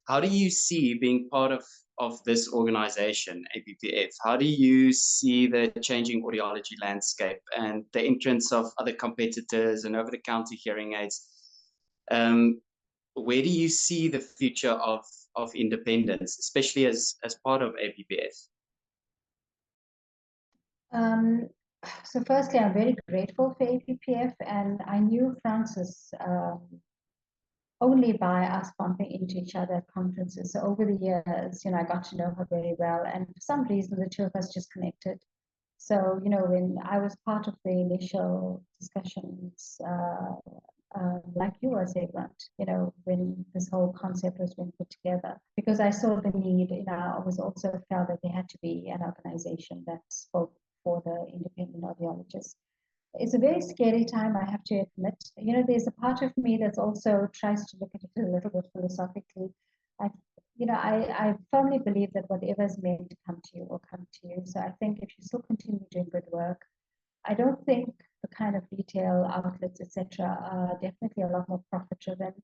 how do you see being part of this organization, APPF? How do you see the changing audiology landscape and the entrance of other competitors and over-the-counter hearing aids? Um, where do you see the future of independence, especially as part of APPF? So firstly, I'm very grateful for APPF, and I knew Francis only by us bumping into each other at conferences. So over the years, I got to know her very well, and for some reason, the two of us just connected. So, when I was part of the initial discussions, like you were saying, when this whole concept was being put together, because I saw the need, I was also felt that there had to be an organization that spoke for the independent audiologists. It's a very scary time, I have to admit. There's a part of me that's also tries to look at it a little bit philosophically. I firmly believe that whatever is meant to come to you will come to you. So I think if you still continue doing good work, I don't think the kind of retail outlets, etc., are definitely a lot more profit-driven,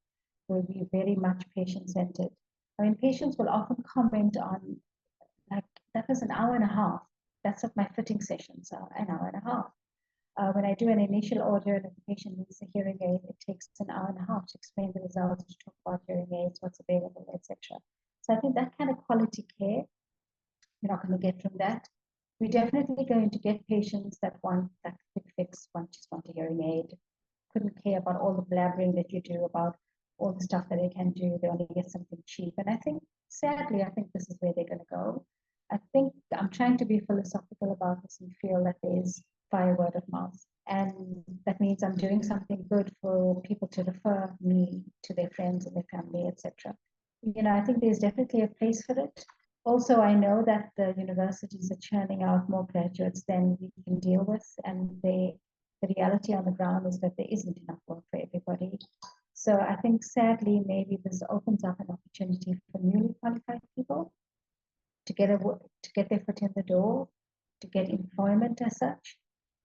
will be very much patient-centered. I mean, patients will often comment on, like, that was an hour and a half. That's what my fitting sessions are, an hour and a half. When I do an initial order and the patient needs a hearing aid, it takes an hour and a half to explain the results, to talk about hearing aids, what's available, etc. So I think that kind of quality care, you're not going to get from that. We're definitely going to get patients that want that quick fix, just want a hearing aid, couldn't care about all the blabbering that you do about all the stuff that they can do. They only get something cheap. And I think, sadly, I think this is where they're going to go. I think I'm trying to be philosophical about this and feel that there's via word of mouth. And that means I'm doing something good for people to refer me to their friends and their family, etc. I think there's definitely a place for it. Also, I know that the universities are churning out more graduates than we can deal with, and the reality on the ground is that there isn't enough work for everybody. So I think, sadly, maybe this opens up an opportunity for newly qualified people to get their foot in the door, to get employment as such.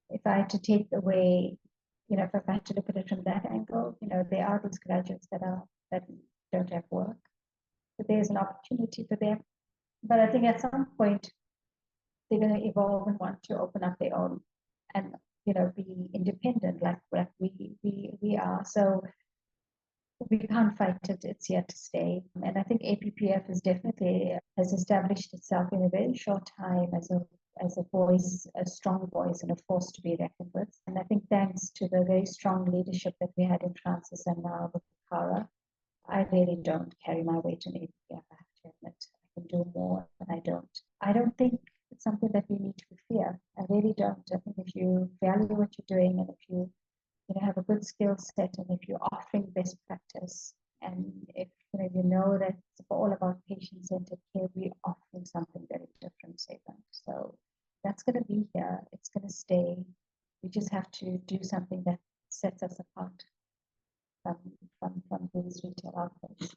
If I had to take away, if I had to look at it from that angle, there are these graduates that don't have work, but there's an opportunity for them. But I think at some point they're going to evolve and want to open up their own and be independent like we are. So we can't fight it; it's here to stay. And I think APPF is definitely has established itself in a very short time as a voice, a strong voice, and a force to be reckoned with. And I think thanks to the very strong leadership that we had in Francis and now with Cara, I really don't carry my weight in APPF. I have to admit, I can do more, but I don't. I don't think it's something that we need to fear. I really don't. I think if you value what you're doing and if you have a good skill set and if you're offering best practice and if you know that it's all about patient-centered care, we're offering something very different, Saban. So that's going to be here. It's going to stay. We just have to do something that sets us apart from these retail outlets.